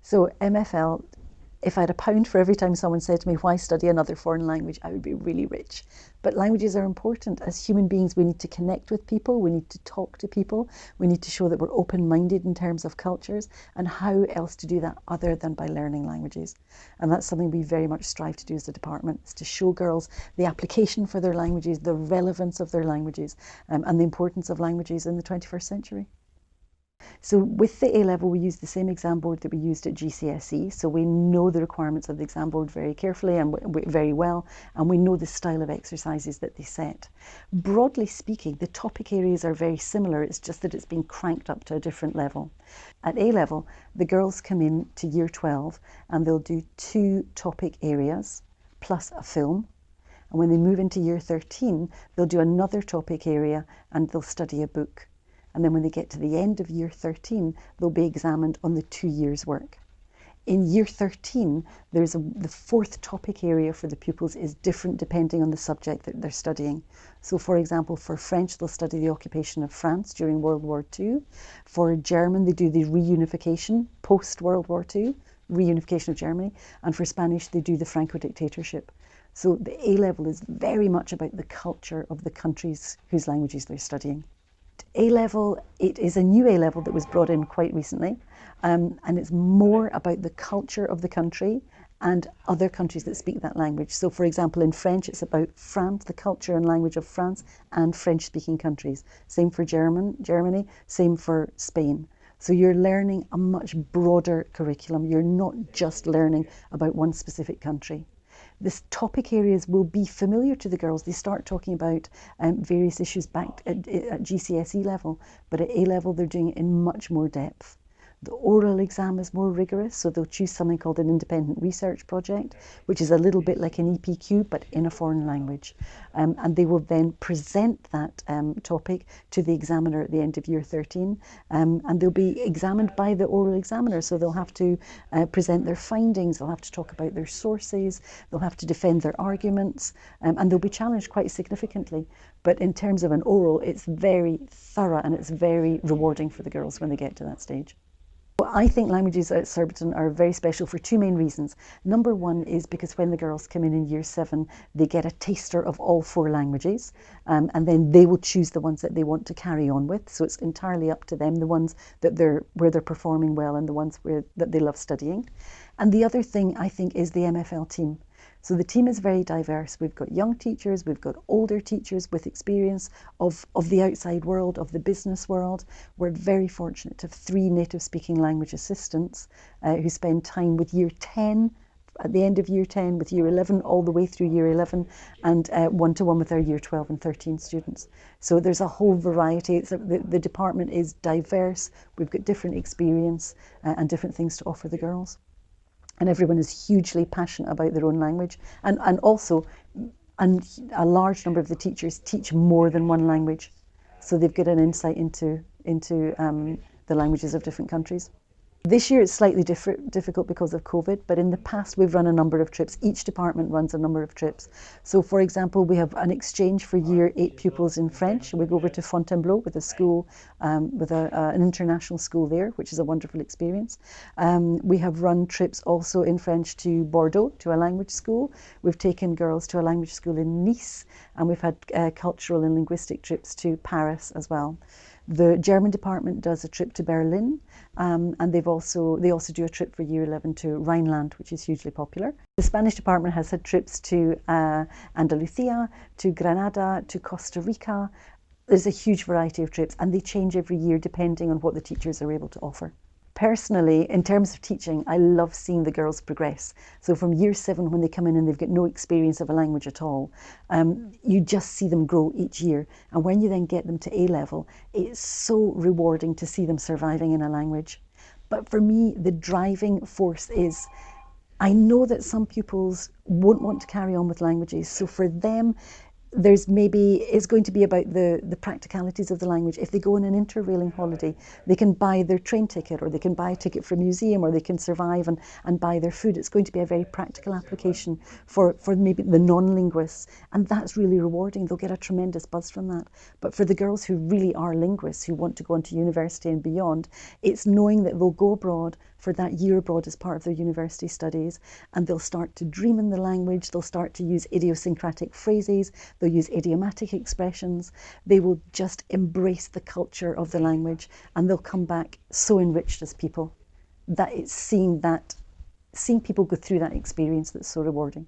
So MFL, if I had a pound for every time someone said to me, why study another foreign language, I would be really rich. But languages are important. As human beings, we need to connect with people, we need to talk to people, we need to show that we're open-minded in terms of cultures, and how else to do that other than by learning languages. And that's something we very much strive to do as a department, is to show girls the application for their languages, the relevance of their languages, and the importance of languages in the 21st century. So with the A-level, we use the same exam board that we used at GCSE. So we know the requirements of the exam board very carefully and very well, and we know the style of exercises that they set. Broadly speaking, the topic areas are very similar. It's just that it's been cranked up to a different level. At A-level, the girls come in to year 12 and they'll do 2 topic areas plus a film. And when they move into year 13, they'll do another topic area and they'll study a book. And then when they get to the end of year 13, they'll be examined on the 2 years' work. In year 13, the 4th topic area for the pupils is different depending on the subject that they're studying. So for example, for French, they'll study the occupation of France during World War II. For German, they do the reunification post-World War II, reunification of Germany. And for Spanish, they do the Franco dictatorship. So the A-level is very much about the culture of the countries whose languages they're studying. A-level, it is a new A-level that was brought in quite recently, and it's more about the culture of the country and other countries that speak that language. So for example, in French, it's about France, the culture and language of France and French-speaking countries. Same for Germany, same for Spain. So you're learning a much broader curriculum. You're not just learning about one specific country. The topic areas will be familiar to the girls. They start talking about various issues back at GCSE level, but at A-level they're doing it in much more depth. The oral exam is more rigorous, so they'll choose something called an independent research project, which is a little bit like an EPQ, but in a foreign language. And they will then present that topic to the examiner at the end of year 13, and they'll be examined by the oral examiner, so they'll have to present their findings, they'll have to talk about their sources, they'll have to defend their arguments, and they'll be challenged quite significantly. But in terms of an oral, it's very thorough and it's very rewarding for the girls when they get to that stage. Well, I think languages at Surbiton are very special for 2 main reasons. Number one is because when the girls come in year 7, they get a taster of all 4 languages, and then they will choose the ones that they want to carry on with. So it's entirely up to them, the ones that where they're performing well and the ones that they love studying. And the other thing, I think, is the MFL team. So the team is very diverse. We've got young teachers, we've got older teachers with experience of the outside world, of the business world. We're very fortunate to have 3 native speaking language assistants who spend time with year 10, at the end of year 10, with year 11, all the way through year 11, and one-to-one with our year 12 and 13 students. So there's a whole variety. The department is diverse. We've got different experience and different things to offer the girls. And everyone is hugely passionate about their own language. And also, a large number of the teachers teach more than one language. So they've got an insight into the languages of different countries. This year it's slightly difficult because of COVID, but in the past we've run a number of trips. Each department runs a number of trips. So for example, we have an exchange for year 8 pupils in French. We go over to Fontainebleau with a school, with an international school there, which is a wonderful experience. We have run trips also in French to Bordeaux, to a language school. We've taken girls to a language school in Nice, and we've had cultural and linguistic trips to Paris as well. The German department does a trip to Berlin, and they also do a trip for year 11 to Rhineland, which is hugely popular. The Spanish department has had trips to Andalusia, to Granada, to Costa Rica. There's a huge variety of trips, and they change every year depending on what the teachers are able to offer. Personally, in terms of teaching, I love seeing the girls progress. So from year 7, when they come in and they've got no experience of a language at all, you just see them grow each year. And when you then get them to A-level, it's so rewarding to see them surviving in a language. But for me, the driving force is, I know that some pupils won't want to carry on with languages. So for them, it's going to be about the practicalities of the language. If they go on an interrailing holiday, they can buy their train ticket, or they can buy a ticket for a museum, or they can survive and buy their food. It's going to be a very practical application for maybe the non-linguists, and that's really rewarding. They'll get a tremendous buzz from that. But for the girls who really are linguists, who want to go into university and beyond, it's knowing that they'll go abroad, for that year abroad as part of their university studies, and they'll start to dream in the language, they'll start to use idiosyncratic phrases, they'll use idiomatic expressions, they will just embrace the culture of the language, and they'll come back so enriched as people. That it's seeing people go through that experience that's so rewarding.